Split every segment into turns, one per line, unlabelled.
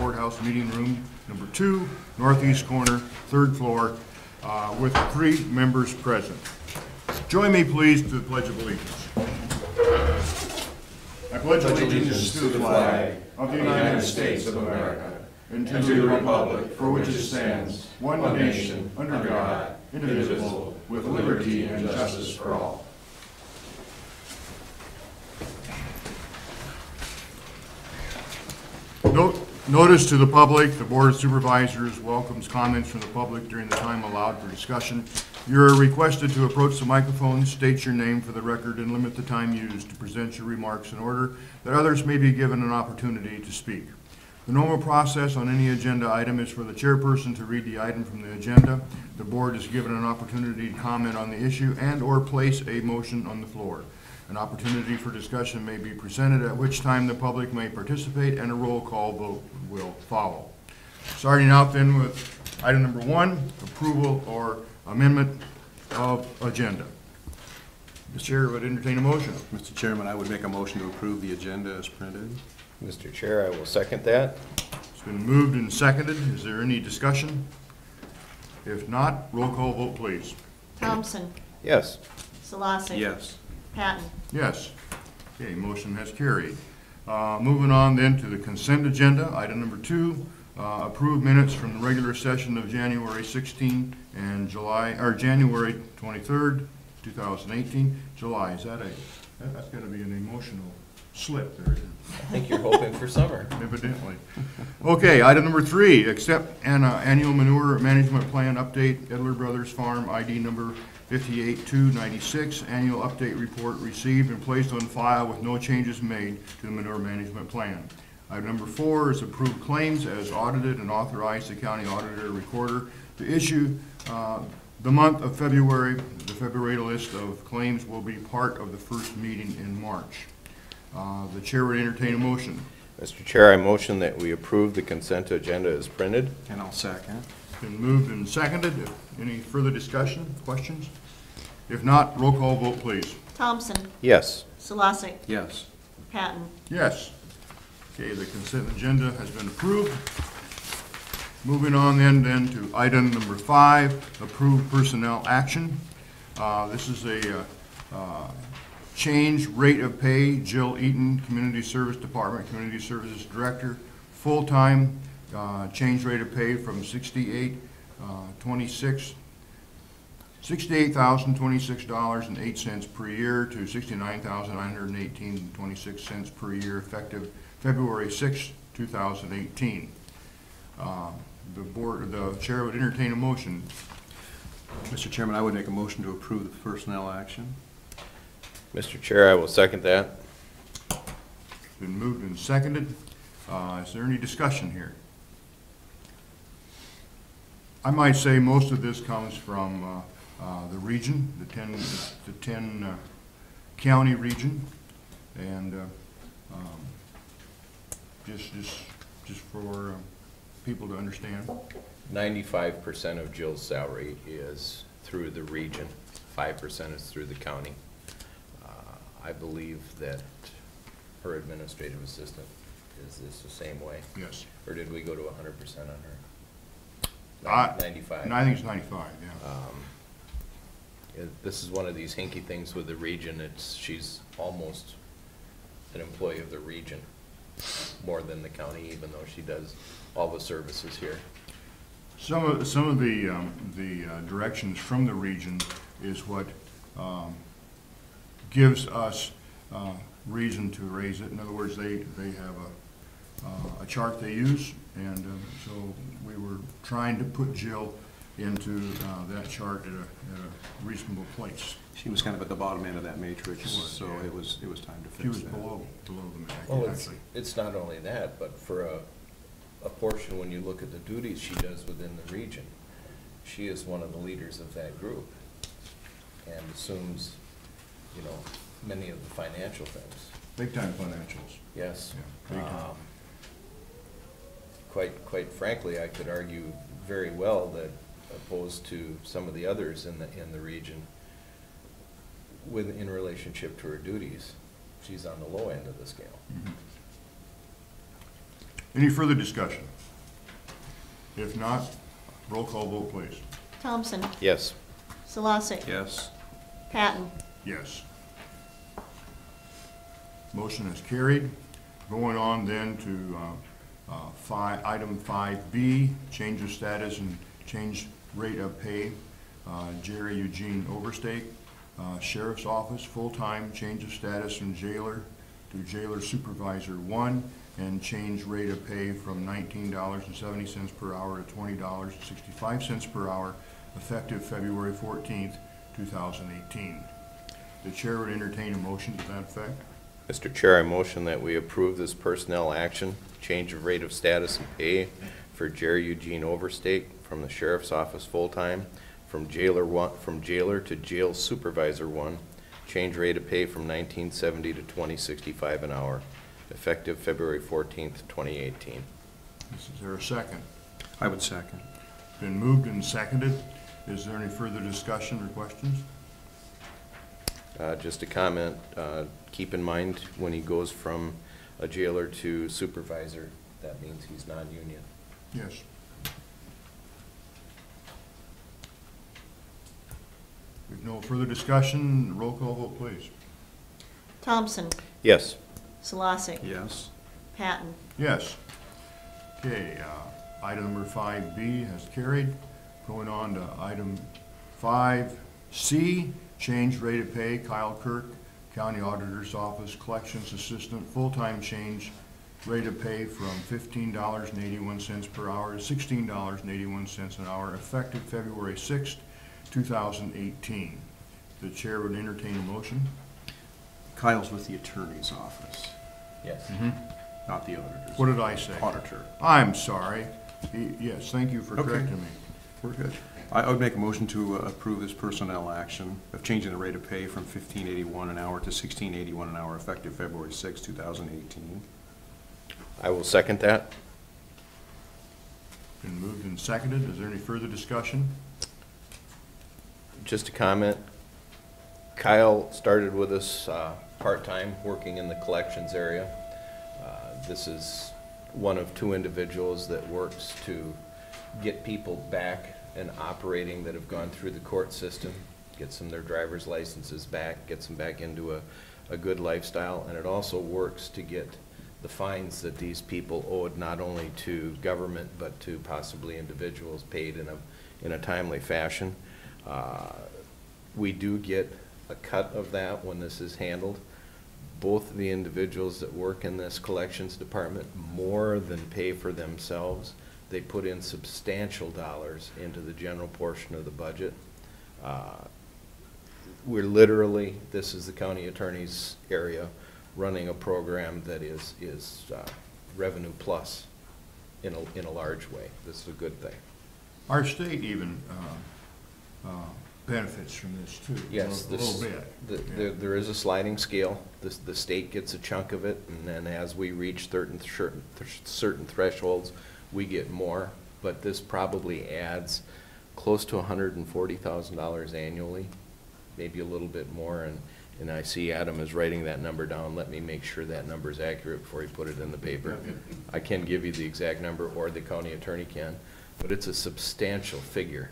Courthouse Meeting Room, number 2, northeast corner, 3rd floor, with 3 members present. Join me, please, to the Pledge of Allegiance. I pledge allegiance to the flag of the United States of America and to the republic for which it stands, one nation, under God, indivisible, with liberty and justice for all. Notice to the public, the Board of Supervisors welcomes comments from the public during the time allowed for discussion. You're requested to approach the microphone, state your name for the record, and limit the time used to present your remarks in order that others may be given an opportunity to speak. The normal process on any agenda item is for the chairperson to read the item from the agenda. The board is given an opportunity to comment on the issue and/or place a motion on the floor. An opportunity for discussion may be presented, at which time the public may participate and a roll call vote will follow. Starting out then with item number 1, approval or amendment of agenda. Mr. Chair would entertain a motion.
Mr. Chairman, I would make a motion to approve the agenda as printed.
Mr. Chair, I will second that.
It's been moved and seconded. Is there any discussion? If not, roll call vote, please.
Thompson.
Yes.
Solosik.
Yes.
Patton.
Yes. Okay, motion has carried. Moving on then to the consent agenda, item number 2, approved minutes from the regular session of January 16 and January 23rd, 2018. July, that's going to be an emotional slip there.
I think you're hoping for summer.
Evidently. Okay, item number 3, accept an annual manure management plan update, Edler Brothers Farm, ID number 58296, annual update report received and placed on file with no changes made to the manure management plan. Item number 4 is approved claims as audited and authorize the county auditor recorder to issue the month of February. The February list of claims will be part of the first meeting in March. The chair would entertain a motion.
Mr. Chair, I motion that we approve the consent agenda as printed.
And I'll second.
Been moved and seconded. Any further discussion, questions? If not, roll call vote, please.
Thompson.
Yes.
Solosik.
Yes.
Patton.
Yes. Okay, the consent agenda has been approved. Moving on then to item number 5, approved personnel action. This is a change rate of pay. Jill Eaton, Community Service Department, Community Services Director, full-time, change rate of pay from $68,026.08 per year to $69,918.26 per year, effective February 6, 2018. The chair would entertain a motion.
Mr. Chairman, I would make a motion to approve the personnel action.
Mr. Chair, I will second that.
Been moved and seconded. Is there any discussion here? I might say most of this comes from the region, the 10 county region, and just for people to understand.
95% of Jill's salary is through the region. 5% is through the county. I believe that her administrative assistant, is this the same way?
Yes.
Or did we go to 100% on her? 95.
No, I think it's 95, yeah.
This is one of these hinky things with the region. She's almost an employee of the region more than the county, even though she does all the services here.
Some of the directions from the region is what gives us reason to raise it. In other words, they have a chart they use, and so we were trying to put Jill into that chart at a reasonable place.
She was kind of at the bottom end of that matrix, so
yeah.
it was time to fix that.
She was below the matrix.
Well, it's not only that, but for a portion, when you look at the duties she does within the region, she is one of the leaders of that group and assumes, you know, many of the financial things.
Big time financials.
Yes.
Yeah, big time.
Quite frankly, I could argue very well that, opposed to some of the others in the region, in relationship to her duties, she's on the low end of the scale.
Mm-hmm. Any further discussion? If not, roll call vote, please.
Thompson,
Yes.
Solosik.
Yes.
Patton.
Yes. Motion is carried. Going on then to item 5B, change of status and change rate of pay. Jerry Eugene Overstake, Sheriff's Office, full-time, change of status from jailer to jailer supervisor 1, and change rate of pay from $19.70 per hour to $20.65 per hour, effective February 14th, 2018. The chair would entertain a motion to that effect.
Mr. Chair, I motion that we approve this personnel action, change of rate of status and pay for Jerry Eugene Overstake from the Sheriff's Office full-time, from jailer to jail supervisor 1, change rate of pay from $19.70 to $20.65 an hour, effective February 14th, 2018.
Is there a second?
I would second.
Been moved and seconded. Is there any further discussion or questions?
Just a comment, keep in mind when he goes from a jailer to supervisor, that means he's non-union.
Yes. With no further discussion, roll call vote, please.
Thompson,
Yes.
Solosik.
Yes.
Patton.
Yes. Okay, item number 5B has carried. Going on to item 5C, change rate of pay, Kyle Kirk, County Auditor's Office, Collections Assistant, full-time change rate of pay from $15.81 per hour to $16.81 an hour, effective February 6th, 2018. The chair would entertain a motion.
Kyle's with the attorney's office,
Yes.
not the auditor's.
What did I say?
Auditor.
I'm sorry. Yes, thank you for
Okay.
correcting me.
We're good. I would make a motion to approve this personnel action of changing the rate of pay from $15.81 an hour to $16.81 an hour, effective February 6, 2018.
I will second that.
Been moved and seconded. Is there any further discussion?
Just a comment, Kyle started with us part-time, working in the collections area. This is one of 2 individuals that works to get people back and operating that have gone through the court system, gets them their driver's licenses back, gets them back into a good lifestyle, and it also works to get the fines that these people owed not only to government but to possibly individuals paid in a timely fashion. We do get a cut of that when this is handled. Both the individuals that work in this collections department more than pay for themselves. They put in substantial dollars into the general portion of the budget. We're literally, this is the county attorney's area, running a program that is revenue plus in a large way. This is a good thing.
Our state even benefits from this too.
Yes,
A little bit.
There is a sliding scale. The state gets a chunk of it, and then as we reach certain thresholds, we get more. But this probably adds close to $140,000 annually, maybe a little bit more. And I see Adam is writing that number down. Let me make sure that number is accurate before he put it in the paper. I can give you the exact number, or the county attorney can, but it's a substantial figure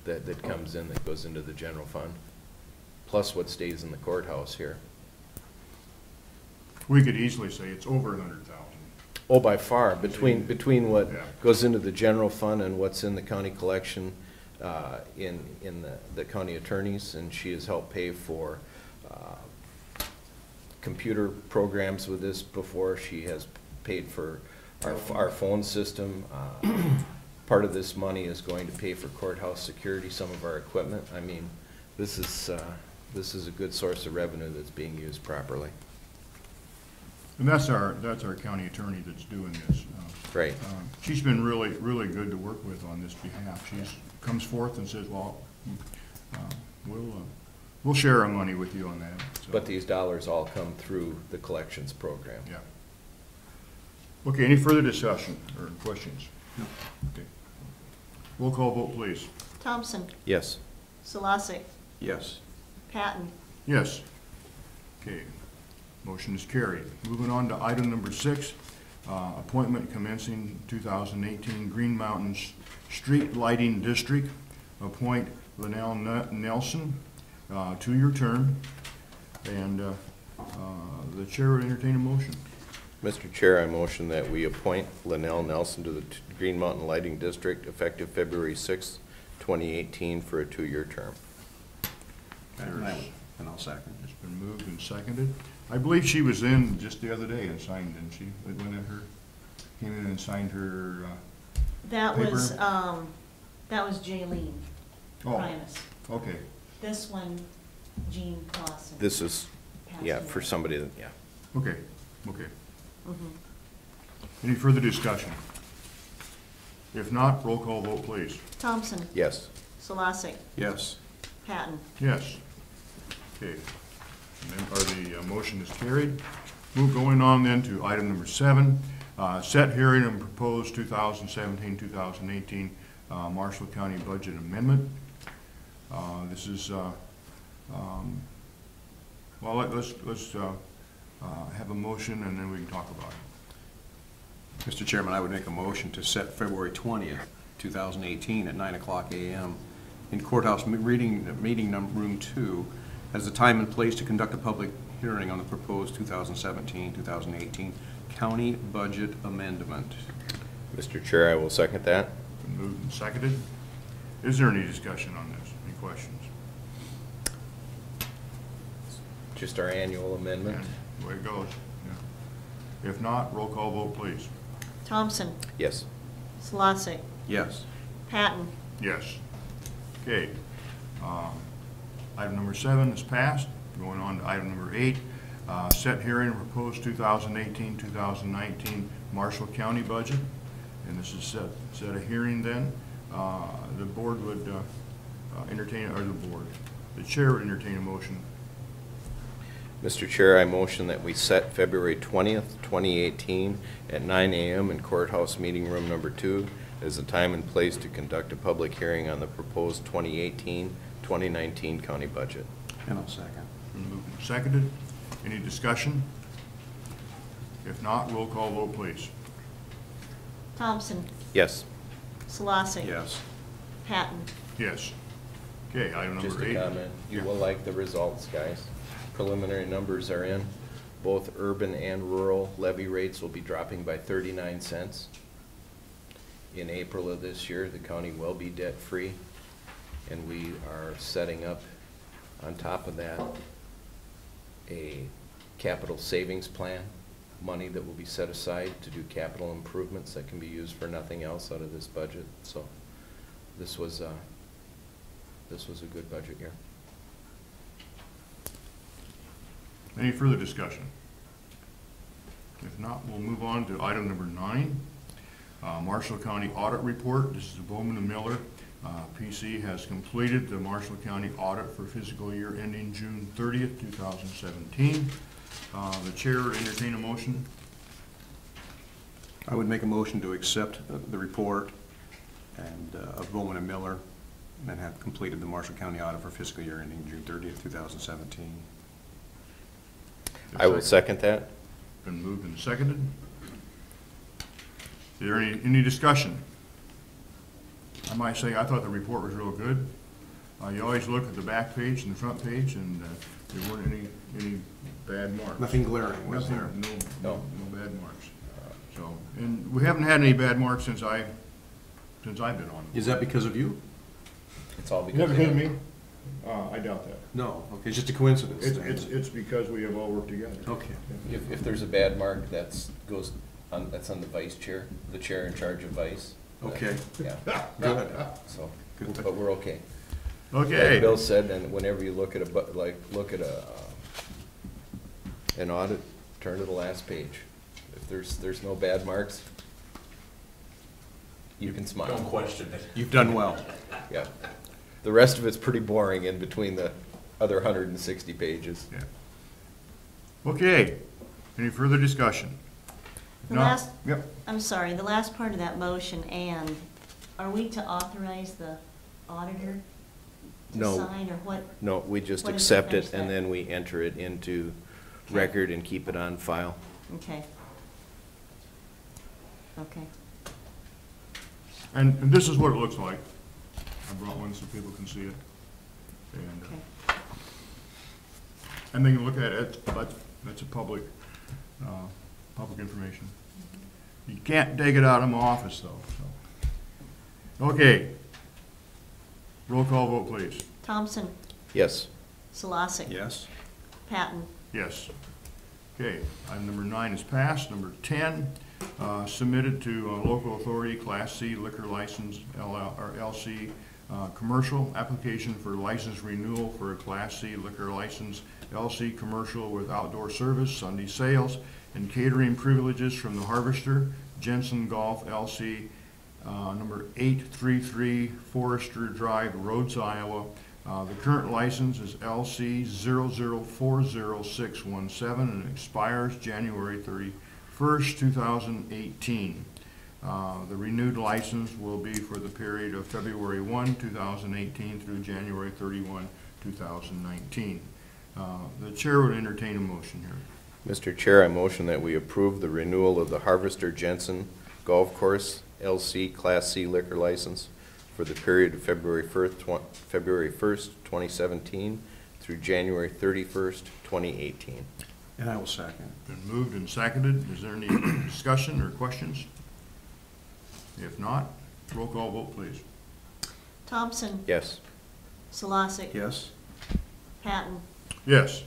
that comes in, that goes into the general fund, plus what stays in the courthouse here.
We could easily say it's over 100,000.
Oh, by far, between what
Yeah.
goes into the general fund and what's in the county collection, in the county attorneys, and she has helped pay for computer programs with this before. She has paid for our phone system. Part of this money is going to pay for courthouse security, some of our equipment. I mean, this is a good source of revenue that's being used properly.
And that's our county attorney that's doing this.
Right.
She's been really good to work with on this behalf. She's comes forth and says, well, we'll share our money with you on that. So,
But these dollars all come through the collections program.
yeah. Okay, any further discussion or questions?
No.
Okay. Roll call vote, please.
Thompson,
Yes.
Solosik.
Yes.
Patton.
Yes. Okay, motion is carried. Moving on to item number 6, appointment commencing 2018 Green Mountains Street Lighting District. Appoint Linnell Nelson, 2-year term. And the chair would entertain a motion.
Mr. Chair, I motion that we appoint Linnell Nelson to the Green Mountain Lighting District effective February 6, 2018 for a 2-year term.
And I'll second.
It's been moved and seconded. I believe she was in just the other day and signed, didn't she? When her came in and signed her,
That
Paper.
was, Jaylene
oh,
Primus.
okay.
This one, Jean Clausen.
This is,
passed
yeah,
away.
for somebody that, yeah.
Okay, okay.
Mhm.
Any further discussion? If not, roll call vote, please.
Thompson.
Yes.
Solosik.
Yes.
Patton.
Yes. Okay. And then, the motion is carried. Going on then to item number 7, set hearing and proposed 2017-2018 Marshall County Budget Amendment. This is, well, let's have a motion and then we can talk about it.
Mr. Chairman, I would make a motion to set February 20th, 2018 at 9:00 a.m. in Courthouse Meeting Room 2 as the time and place to conduct a public hearing on the proposed 2017-2018 County Budget Amendment.
Mr. Chair, I will second that.
Been moved and seconded. Is there any discussion on this? Any questions?
Just our annual amendment.
And the way it goes. Yeah. If not, roll call vote, please.
Thompson.
Yes.
Solosik.
Yes.
Patton.
Yes. Okay. Item number 7 is passed. Going on to item number 8, set hearing and proposed 2018-2019 Marshall County budget. And this is set a hearing then. The board would entertain, or the chair would entertain a motion.
Mr. Chair, I motion that we set February 20th, 2018 at 9 a.m. in Courthouse Meeting Room Number 2 as the time and place to conduct a public hearing on the proposed 2018-2019 county budget.
And I'll second.
Been moved and seconded. Any discussion? If not, roll call vote, please.
Thompson.
Yes.
Solosik.
Yes.
Patton.
Yes. Okay, item
Just
number 8.
a comment. You
Yeah.
will like the results, guys. Preliminary numbers are in. Both urban and rural levy rates will be dropping by 39 cents. In April of this year, the county will be debt-free, and we are setting up, on top of that, a capital savings plan, money that will be set aside to do capital improvements that can be used for nothing else out of this budget. So this was a good budget year.
Any further discussion? If not, we'll move on to item number 9, Marshall County Audit Report. This is Bowman and Miller. PC has completed the Marshall County audit for fiscal year ending June 30th, 2017. The chair would entertain a motion.
I would make a motion to accept the report and of Bowman and Miller and have completed the Marshall County audit for fiscal year ending June 30th, 2017.
I will second that.
Been moved and seconded. Is there any discussion? I might say I thought the report was real good. You always look at the back page and the front page, and there weren't any bad marks.
Nothing glaring, was there?
No bad marks. So, and we haven't had any bad marks since I've been on.
Is that because of you?
It's all because
Never
of
been
him.
me? I doubt that.
No, okay, it's just a coincidence.
It's because we have all worked together.
Okay.
If there's a bad mark, that's on the vice chair, the chair in charge of vice.
Okay.
Yeah.
Good.
So,
Good.
but we're okay.
Okay.
Like Bill said, and whenever you look at an audit, turn to the last page. If there's no bad marks, you can smile.
Don't question it.
You've done well.
Yeah. The rest of it's pretty boring in between the other 160 pages.
Yeah. Okay, any further discussion?
The
No?
last,
Yep.
I'm sorry, the last part of that motion, and are we to authorize the auditor to
No.
sign, or what?
No, we just
What is
accept
the
it
next
and
step?
then we enter it into
Okay.
record and keep it on file.
Okay. Okay.
And this is what it looks like. I brought one so people can see it. And,
Okay.
and they can look at it, but that's a public information. You can't take it out of my office though, so. Okay. Roll call vote, please.
Thompson,
Yes.
Solosik.
Yes?
Patton.
Yes. Okay, item number 9 is passed. Number 10, submitted to local authority, Class C liquor license, LC, commercial application for license renewal for a Class C liquor license, LC commercial with outdoor service, Sunday sales, and catering privileges from the Harvester, Jensen Golf LC, number 833 Forester Drive, Rhodes, Iowa. The current license is LC 0040617 and it expires January 31st, 2018. The renewed license will be for the period of February 1, 2018 through January 31, 2019. The chair would entertain a motion here.
Mr. Chair, I motion that we approve the renewal of the Harvester Jensen Golf Course LC Class C liquor license for the period of February 1st, 2017 through January 31st, 2018.
And I will second.
Been moved and seconded. Is there any discussion or questions? If not, roll call vote, please.
Thompson,
Yes.
Solosik.
Yes?
Patton.
Yes.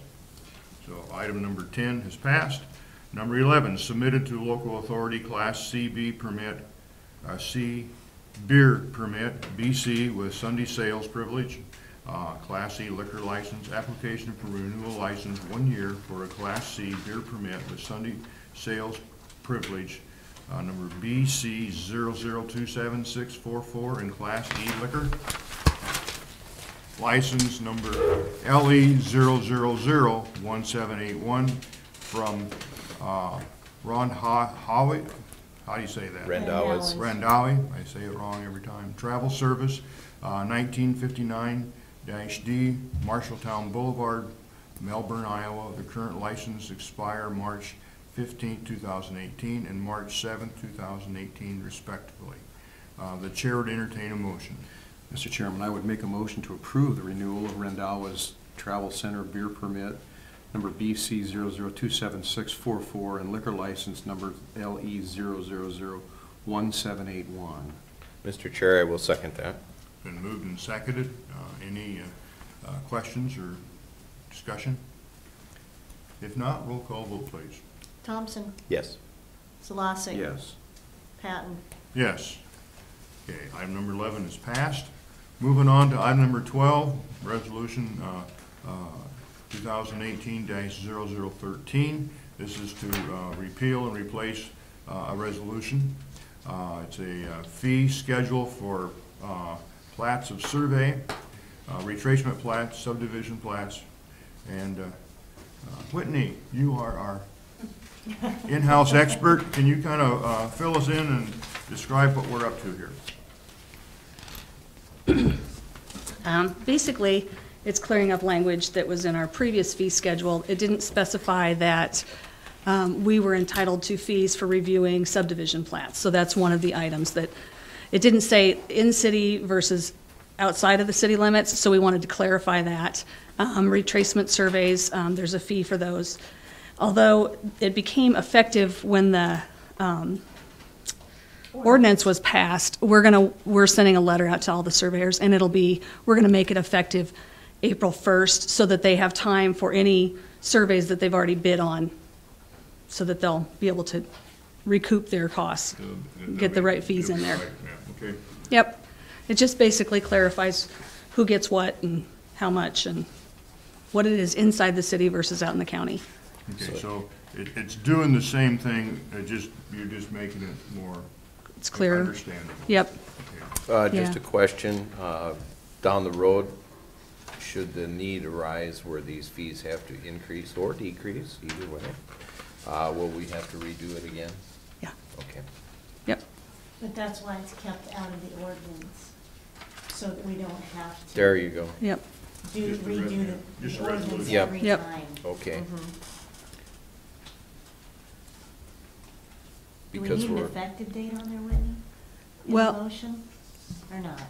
So item number 10 has passed. Number 11, submitted to local authority Class CB permit, C beer permit, BC with Sunday sales privilege, Class C liquor license, application for renewal license 1 year for a Class C beer permit with Sunday sales privilege, number BC 0027644 and Class E liquor. License number LE 0001781 from Ron Howie. How do you say that?
Randalls.
Randawi, I say it wrong every time. Travel Service, 1959-D, Marshalltown Boulevard, Melbourne, Iowa. The current license expire March 15, 2018 and March 7, 2018 respectively. The chair would entertain a motion.
Mr. Chairman, I would make a motion to approve the renewal of Randalwa's Travel Center beer permit, number BC 0027644, and liquor license number LE 0001781.
Mr. Chair, I will second that.
Been moved and seconded. Any questions or discussion? If not, roll call vote, please.
Thompson,
Yes.
Solosik.
Yes.
Patton.
Yes. Okay, item number 11 is passed. Moving on to item number 12, resolution 2018-0013. This is to repeal and replace a resolution. It's a fee schedule for plats of survey, retracement plats, subdivision plats, and Whitney, you are our in-house expert. Can you kind of fill us in and describe what we're up to here?
Basically, it's clearing up language that was in our previous fee schedule. It didn't specify that we were entitled to fees for reviewing subdivision plats. So that's one of the items that, it didn't say in-city versus outside of the city limits, so we wanted to clarify that. Retracement surveys, there's a fee for those. Although it became effective when the ordinance was passed, we're sending a letter out to all the surveyors, and we're gonna make it effective April 1st, so that they have time for any surveys that they've already bid on, so that they'll be able to recoup their costs, get the right fees in there.
Okay.
Yep, it just basically clarifies who gets what and how much, and what it is inside the city versus out in the county.
Okay, so it's doing the same thing, you're just making it more
It's clear.
understandable.
Yep.
Okay.
Just
Yeah.
a question, down the road, should the need arise where these fees have to increase or decrease, either way, will we have to redo it again?
Yeah.
Okay.
Yep.
But that's why it's kept out of the ordinance, so that we don't have to
There you go.
Yep.
Just a
redo
just
the
a
ordinance
resolution.
Yep.
every
Yep.
time.
Okay.
Do we
because
need an
we're,
effective date on there, Whitney? In the
Well-
motion, or not?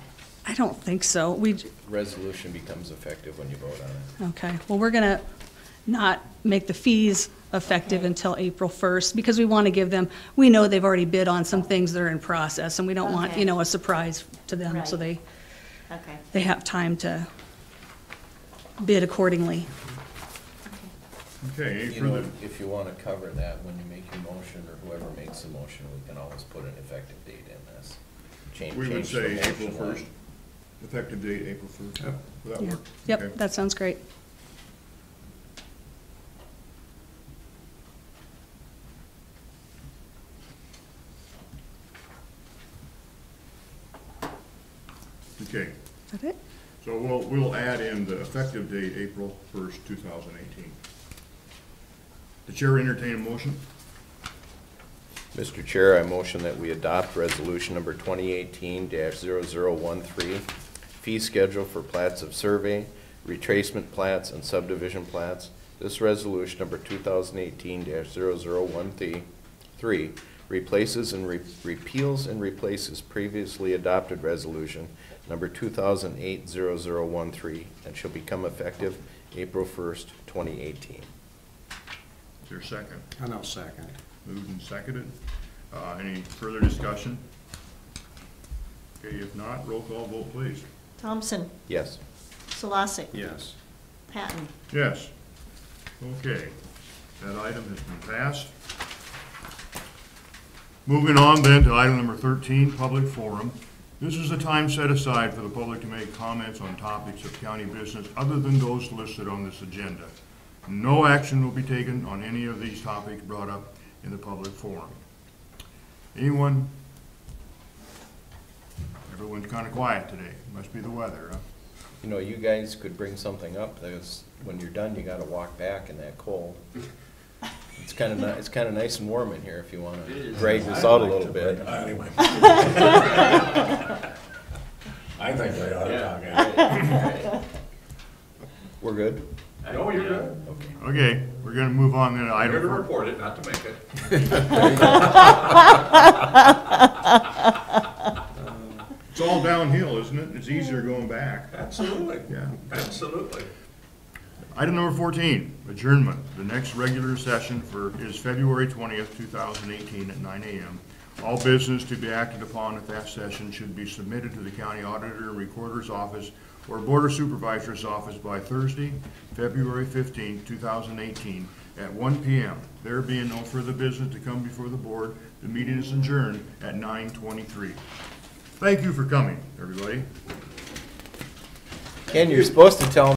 I don't think so.
resolution becomes effective when you vote on it.
Okay, well, we're gonna not make the fees effective
Okay.
until April 1st, because we want to give them, we know they've already bid on some things that are in process, and we don't want,
Okay.
a surprise to them, so
Right.
they
Okay.
have time to bid accordingly.
Okay, any
You know,
further?
if you want to cover that when you make your motion, or whoever makes the motion, we can always put an effective date in this.
We would
change the
say April
motion line.
1st, effective date April 1st.
Yep.
Will that
Yeah.
work?
Yep,
Okay.
that sounds great.
Okay,
Is that it?
so we'll add in the effective date, April 1st, 2018. The chair entertain a motion?
Mr. Chair, I motion that we adopt resolution number 2018-0013, fee schedule for plats of survey, retracement plats, and subdivision plats. This resolution number 2018-0013 replaces and repeals and replaces previously adopted resolution number 2008-0013 and shall become effective April 1st, 2018.
Is there a second?
And I'll second.
Moved and seconded. Any further discussion? Okay, if not, roll call vote, please.
Thompson,
Yes.
Solosik,
Yes.
Patton.
Yes. Okay, that item has been passed. Moving on then to item number 13, public forum. This is a time set aside for the public to make comments on topics of county business other than those listed on this agenda. No action will be taken on any of these topics brought up in the public forum. Anyone? Everyone's kind of quiet today. Must be the weather, huh?
You know, you guys could bring something up, because when you're done, you gotta walk back in that cold. It's kind of nice and warm in here if you wanna drag this out a little bit.
Anyway. I think they ought to talk it.
We're good?
No, you're good.
Okay.
Okay, we're gonna move on then to
I'm here to
item
report it, not to make it.
It's all downhill, isn't it? It's easier going back.
Absolutely.
Yeah.
Absolutely.
Item number 14, adjournment. The next regular session is February 20th, 2018 at 9 a.m. All business to be acted upon at that session should be submitted to the county auditor and recorder's office or board of supervisors office by Thursday, February 15th, 2018 at 1 p.m. There being no further business to come before the board, the meeting is adjourned at 9:23. Thank you for coming, everybody.
Ken, you're supposed to tell